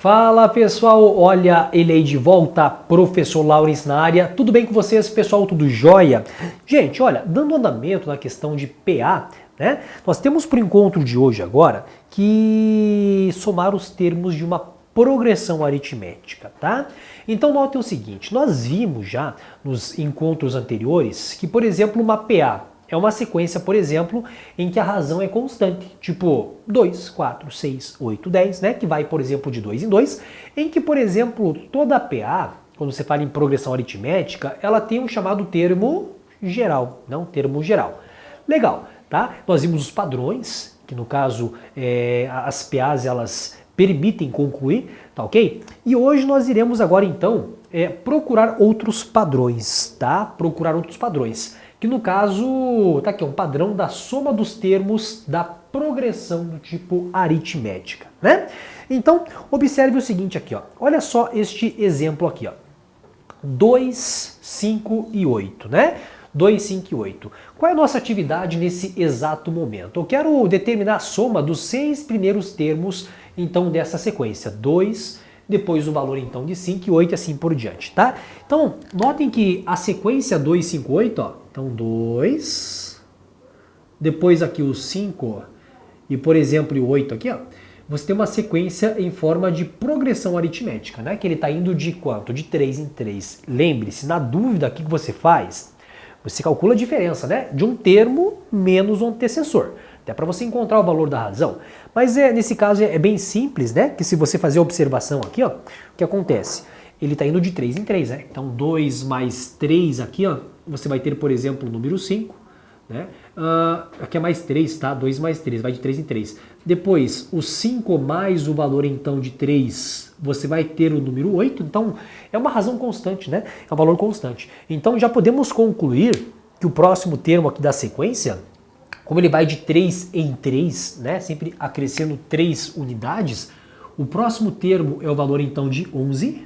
Fala pessoal, olha ele aí de volta, professor Laurence na área. Tudo bem com vocês, pessoal? Tudo jóia? Gente, olha, dando andamento na questão de PA, né? Nós temos para o encontro de hoje agora que somar os termos de uma progressão aritmética, tá? Então notem o seguinte, nós vimos já nos encontros anteriores que, por exemplo, uma PA é uma sequência, por exemplo, em que a razão é constante, tipo 2, 4, 6, 8, 10, né? Que vai, por exemplo, de 2 em 2, em que, por exemplo, toda a PA, quando você fala em progressão aritmética, ela tem um chamado termo geral, não termo geral. Legal, tá? Nós vimos os padrões, que no caso as PAs elas permitem concluir, tá ok? E hoje nós iremos agora então procurar outros padrões, tá? Procurar outros padrões. Que no caso, tá aqui, um padrão da soma dos termos da progressão do tipo aritmética, né? Então, observe o seguinte aqui, ó. Olha só este exemplo aqui, ó. 2, 5 e 8, né? 2, 5 e 8. Qual é a nossa atividade nesse exato momento? Eu quero determinar a soma dos 6 primeiros termos, então, dessa sequência. 2, depois o valor, então, de 5 e 8 e assim por diante, tá? Então, notem que a sequência 2, 5, 8, ó. Então, 2, depois aqui o 5 e, por exemplo, o 8 aqui, ó. Você tem uma sequência em forma de progressão aritmética, né? Que ele está indo de quanto? De 3 em 3. Lembre-se, na dúvida, o que você faz? Você calcula a diferença, né? De um termo menos o antecessor. Até para você encontrar o valor da razão. Mas nesse caso é bem simples, né? Que se você fazer a observação aqui, ó, o que acontece? Ele está indo de 3 em 3, né? Então 2 mais 3 aqui, ó, você vai ter, por exemplo, o número 5, né? Aqui é mais 3, tá? 2 mais 3, vai de 3 em 3. Depois, o 5 mais o valor, então, de 3, você vai ter o número 8. Então, é uma razão constante, né? É um valor constante. Então, já podemos concluir que o próximo termo aqui da sequência, como ele vai de 3 em 3, né? Sempre acrescendo 3 unidades, o próximo termo é o valor, então, de 11,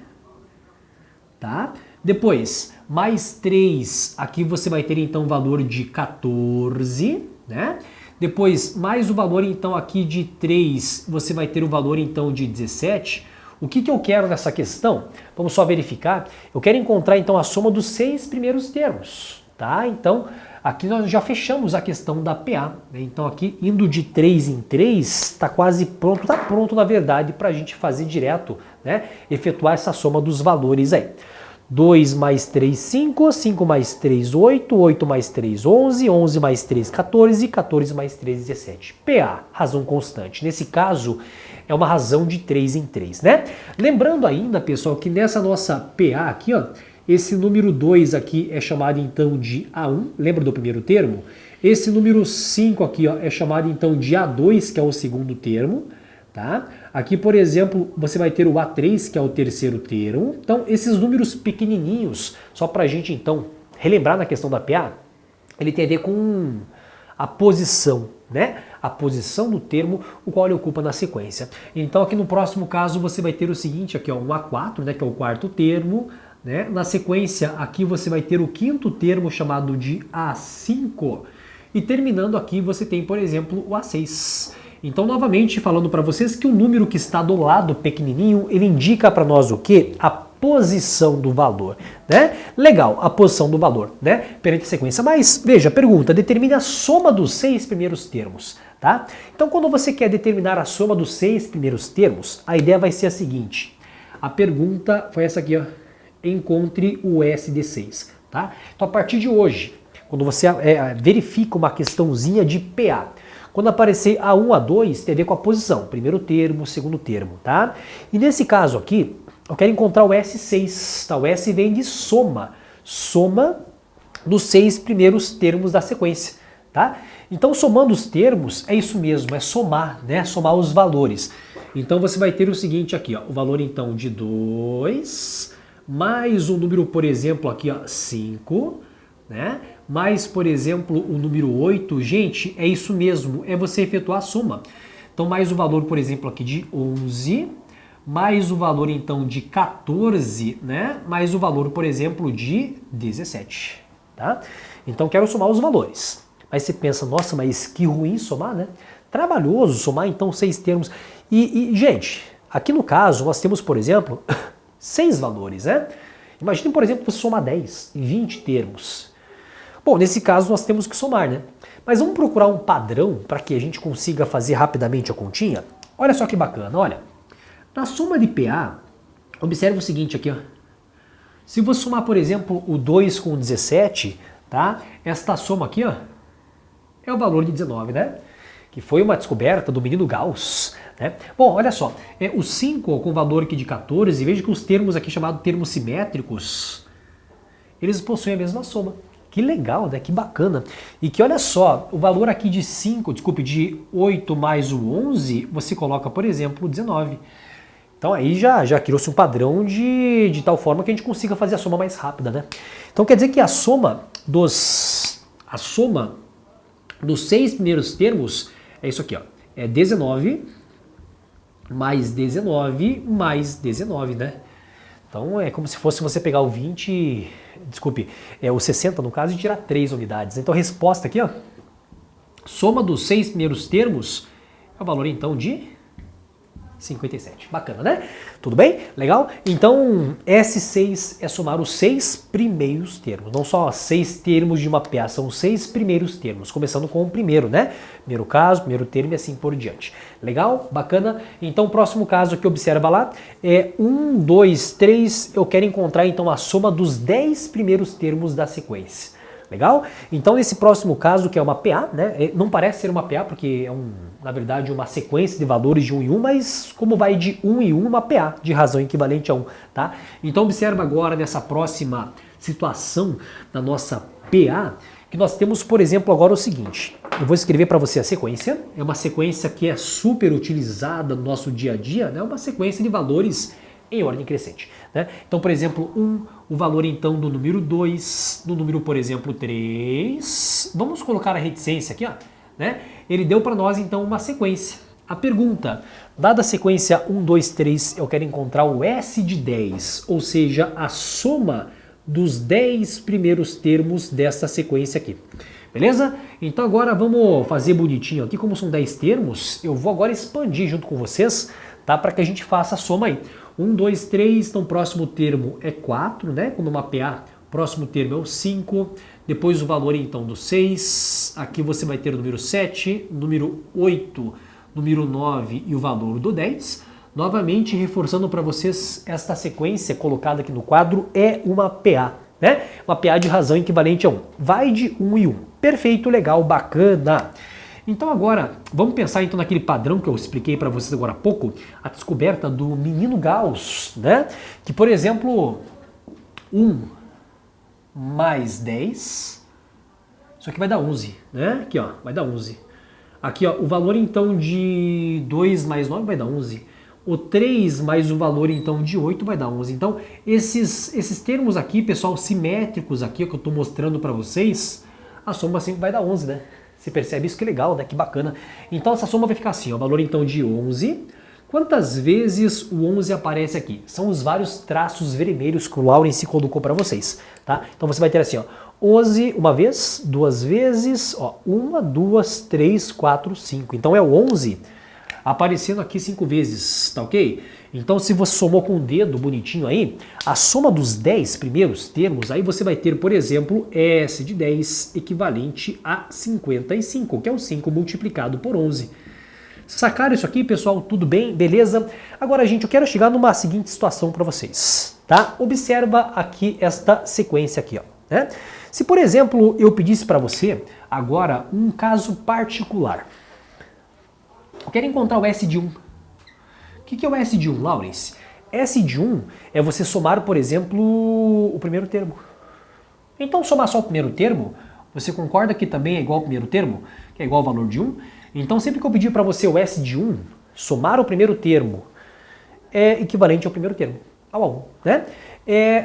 tá? Depois, mais 3, aqui você vai ter então o valor de 14, né? Depois, mais o valor então aqui de 3, você vai ter o valor então de 17. O que eu quero nessa questão? Vamos só verificar. Eu quero encontrar então a soma dos 6 primeiros termos, tá? Então, aqui nós já fechamos a questão da PA, né? Então aqui, indo de 3 em 3, está quase pronto, está pronto na verdade para a gente fazer direto, né? Efetuar essa soma dos valores aí. 2 mais 3, 5, 5 mais 3, 8, 8 mais 3, 11, 11 mais 3, 14, 14 mais 3, 17. PA, razão constante. Nesse caso, é uma razão de 3 em 3, né? Lembrando ainda, pessoal, que nessa nossa PA aqui, ó, esse número 2 aqui é chamado então de A1, lembra do primeiro termo? Esse número 5 aqui, ó, é chamado então de A2, que é o segundo termo, tá? Aqui, por exemplo, você vai ter o A3, que é o terceiro termo. Então, esses números pequenininhos, só para a gente, então, relembrar na questão da PA, ele tem a ver com a posição, né? A posição do termo, o qual ele ocupa na sequência. Então, aqui no próximo caso, você vai ter o seguinte, aqui, ó, um A4, né, que é o quarto termo, né? Na sequência, aqui você vai ter o quinto termo, chamado de A5. E terminando aqui, você tem, por exemplo, o A6. Então, novamente, falando para vocês que o número que está do lado pequenininho, ele indica para nós o quê? A posição do valor, né? Legal, a posição do valor, né? Perante a sequência. Mas, veja, pergunta, determine a soma dos 6 primeiros termos, tá? Então, quando você quer determinar a soma dos 6 primeiros termos, a ideia vai ser a seguinte. A pergunta foi essa aqui, ó. Encontre o S de 6, tá? Então, a partir de hoje, quando você verifica uma questãozinha de PA, quando aparecer A1, A2, tem a ver com a posição, primeiro termo, segundo termo, tá? E nesse caso aqui, eu quero encontrar o S6, tá? O S vem de soma, soma dos 6 primeiros termos da sequência, tá? Então, somando os termos, é isso mesmo, é somar, né? Somar os valores. Então, você vai ter o seguinte aqui, ó, o valor então de 2, mais um número, por exemplo, aqui, ó, 5, né? Mais, por exemplo, o número 8, gente, é isso mesmo, é você efetuar a soma. Então, mais o valor, por exemplo, aqui de 11, mais o valor, então, de 14, né? Mais o valor, por exemplo, de 17, tá? Então, quero somar os valores. Aí você pensa, nossa, mas que ruim somar, né? Trabalhoso somar, então, 6 termos. Gente, aqui no caso nós temos, por exemplo, 6 valores, né? Imagine, por exemplo, você somar 10 em 20 termos. Bom, nesse caso nós temos que somar, né? Mas vamos procurar um padrão para que a gente consiga fazer rapidamente a continha? Olha só que bacana, olha. Na soma de PA, observe o seguinte aqui, ó. Se você somar, por exemplo, o 2 com o 17, tá? Esta soma aqui, ó, é o valor de 19, né? Que foi uma descoberta do menino Gauss, né? Bom, olha só, o 5 com valor aqui de 14, veja que os termos aqui chamados termos simétricos, eles possuem a mesma soma. Que legal, né? Que bacana. E que olha só, o valor aqui de 5, desculpe, de 8 mais o 11, você coloca, por exemplo, o 19. Então aí já criou-se um padrão de tal forma que a gente consiga fazer a soma mais rápida, né? Então quer dizer que a soma dos 6 primeiros termos é isso aqui, ó. É 19 mais 19 mais 19, né? Então é como se fosse você pegar o 20, desculpe, o 60 no caso e tirar 3 unidades. Então a resposta aqui, ó, soma dos 6 primeiros termos é o valor então de 57. Bacana, né? Tudo bem? Legal? Então, S6 é somar os 6 primeiros termos. Não só 6 termos de uma PA, são 6 primeiros termos. Começando com o primeiro, né? Primeiro caso, primeiro termo e assim por diante. Legal? Bacana? Então, o próximo caso aqui, observa lá, é 1, 2, 3. Eu quero encontrar, então, a soma dos 10 primeiros termos da sequência. Legal? Então, nesse próximo caso, que é uma PA, né? Não parece ser uma PA, porque é, na verdade, uma sequência de valores de 1 em 1, mas como vai de 1 em 1, uma PA, de razão equivalente a 1, tá? Então, observa agora nessa próxima situação da nossa PA, que nós temos, por exemplo, agora o seguinte. Eu vou escrever para você a sequência. É uma sequência que é super utilizada no nosso dia a dia, né? Uma sequência de valores em ordem crescente, né? Então, por exemplo, 1, o valor então do número 2, do número, por exemplo, 3. Vamos colocar a reticência aqui, ó, né? Ele deu para nós então uma sequência. A pergunta, dada a sequência 1, 2, 3, eu quero encontrar o S de 10, ou seja, a soma dos 10 primeiros termos dessa sequência aqui. Beleza? Então agora vamos fazer bonitinho aqui, como são 10 termos, eu vou agora expandir junto com vocês, tá? Para que a gente faça a soma aí. 1, 2, 3, então o próximo termo é 4, né? Como uma PA, o próximo termo é o 5, depois o valor então do 6, aqui você vai ter o número 7, número 8, número 9 e o valor do 10. Novamente, reforçando para vocês, esta sequência colocada aqui no quadro é uma PA, né? Uma PA de razão equivalente a 1. Vai de 1 em 1. Perfeito, legal, bacana. Então agora, vamos pensar então naquele padrão que eu expliquei para vocês agora há pouco, a descoberta do menino Gauss, né? Que, por exemplo, 1 mais 10, isso aqui vai dar 11, né? Aqui, ó, vai dar 11. Aqui, ó, o valor então de 2 mais 9 vai dar 11. O 3 mais o valor então de 8 vai dar 11. Então, esses termos aqui, pessoal, simétricos aqui, que eu estou mostrando para vocês, a soma sempre vai dar 11, né? Você percebe isso? Que legal, né? Que bacana. Então essa soma vai ficar assim, ó, o valor então de 11. Quantas vezes o 11 aparece aqui? São os vários traços vermelhos que o Lawrence colocou para vocês, tá? Então você vai ter assim, ó, 11 uma vez, 2 vezes, ó, 1, 2, 3, 4, 5. Então é o 11 aparecendo aqui 5 vezes, tá ok? Então se você somou com o dedo bonitinho aí, a soma dos 10 primeiros termos, aí você vai ter, por exemplo, S de 10 equivalente a 55, que é o 5 multiplicado por 11. Sacaram isso aqui, pessoal? Tudo bem? Beleza? Agora, gente, eu quero chegar numa seguinte situação para vocês, tá? Observa aqui esta sequência aqui, ó, né? Se, por exemplo, eu pedisse para você agora um caso particular. Eu quero encontrar o S de 1. O que é o S de 1, Lawrence? S de 1 é você somar, por exemplo, o primeiro termo. Então, somar só o primeiro termo, você concorda que também é igual ao primeiro termo? Que é igual ao valor de 1? Então, sempre que eu pedir para você o S de 1, somar o primeiro termo é equivalente ao primeiro termo, ao A1, né?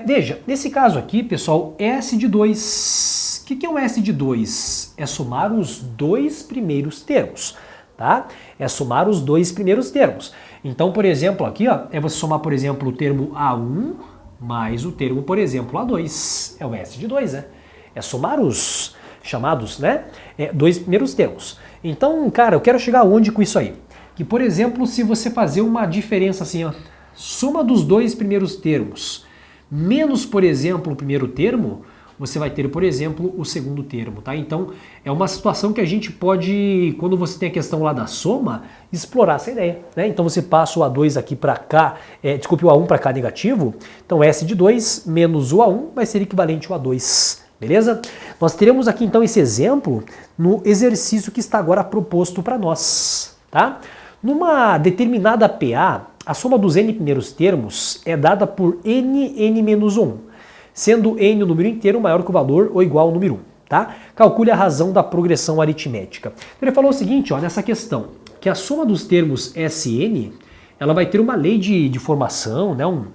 Veja, nesse caso aqui, pessoal, S de 2. O que é o S de 2? É somar os 2 primeiros termos. Tá? É somar os 2 primeiros termos. Então, por exemplo, aqui, ó, é você somar, por exemplo, o termo A1 mais o termo, por exemplo, A2. É o S de 2, né? É somar os chamados, né, 2 primeiros termos. Então, cara, eu quero chegar aonde com isso aí? que, por exemplo, se você fazer uma diferença assim, ó, soma dos dois primeiros termos, menos, por exemplo, o primeiro termo, você vai ter, por exemplo, o segundo termo, tá? Então, é uma situação que a gente pode, quando você tem a questão lá da soma, explorar essa ideia, né? Então, você passa o A2 aqui para cá, desculpe, o A1 para cá negativo, então S de 2 menos o A1 vai ser equivalente ao A2, beleza? Nós teremos aqui, então, esse exemplo no exercício que está agora proposto para nós, tá? Numa determinada PA, a soma dos n primeiros termos é dada por n menos 1, sendo n o número inteiro maior que o valor ou igual ao número 1, tá? Calcule a razão da progressão aritmética. Então ele falou o seguinte, ó, nessa questão, que a soma dos termos Sn, ela vai ter uma lei de formação, né, um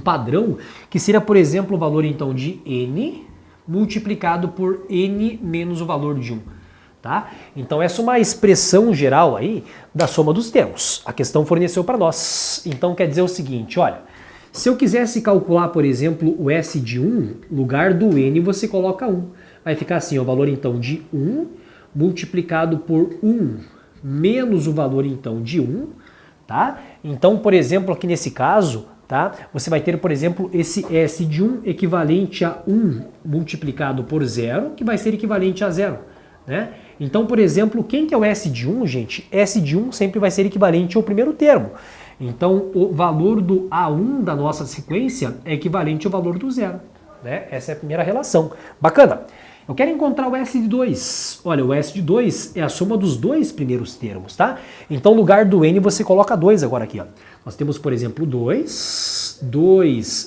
padrão, que seria, por exemplo, o valor então de n multiplicado por n menos o valor de 1. Tá? Então essa é uma expressão geral aí da soma dos termos. A questão forneceu para nós. Então quer dizer o seguinte, olha, se eu quisesse calcular, por exemplo, o S de 1, no lugar do N você coloca 1. Vai ficar assim, o valor então de 1 multiplicado por 1 menos o valor então de 1, tá? Então, por exemplo, aqui nesse caso, tá? Você vai ter, por exemplo, esse S de 1 equivalente a 1 multiplicado por 0, que vai ser equivalente a 0, né? Então, por exemplo, quem que é o S de 1, gente? S de 1 sempre vai ser equivalente ao primeiro termo. Então, o valor do A1 da nossa sequência é equivalente ao valor do 0, né? Essa é a primeira relação. Bacana? Eu quero encontrar o S de 2. Olha, o S de 2 é a soma dos dois primeiros termos, tá? Então, no lugar do N, você coloca 2 agora aqui, ó. Nós temos, por exemplo, 2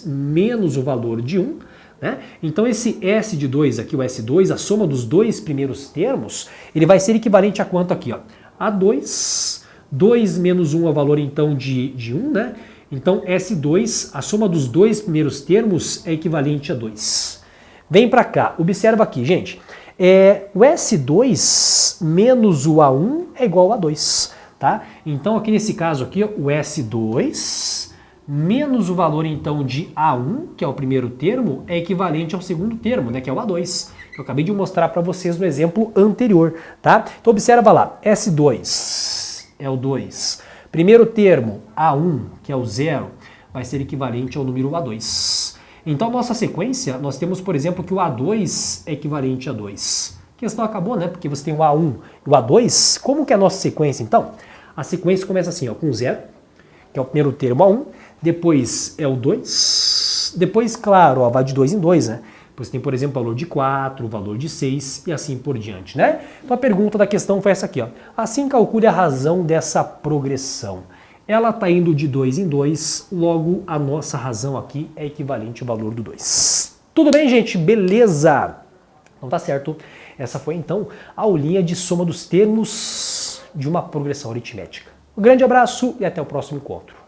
menos o valor de 1, né? Então esse S de 2 aqui, o S2, a soma dos dois primeiros termos, ele vai ser equivalente a quanto aqui, ó? A 2, 2 menos 1 é o valor então de 1, né? Então S2, a soma dos dois primeiros termos é equivalente a 2. Vem para cá, observa aqui, gente. O S2 menos o A1 é igual a 2, tá? Então aqui nesse caso aqui, ó, o S2 menos o valor então de A1, que é o primeiro termo, é equivalente ao segundo termo, né, que é o A2, que eu acabei de mostrar para vocês no exemplo anterior, tá? Então observa lá, S2 é o 2, primeiro termo, A1, que é o 0, vai ser equivalente ao número A2. Então nossa sequência, nós temos, por exemplo, que o A2 é equivalente a 2. A questão acabou, né, porque você tem o A1 e o A2. Como que é a nossa sequência, então? A sequência começa assim, ó, com 0, que é o primeiro termo A1, depois é o 2, depois, claro, ó, vai de 2 em 2, né? Depois tem, por exemplo, o valor de 4, o valor de 6 e assim por diante, né? Então a pergunta da questão foi essa aqui, ó. Assim calcule a razão dessa progressão. Ela está indo de 2 em 2, logo a nossa razão aqui é equivalente ao valor do 2. Tudo bem, gente? Beleza? Então tá certo. Essa foi então a aulinha de soma dos termos de uma progressão aritmética. Um grande abraço e até o próximo encontro.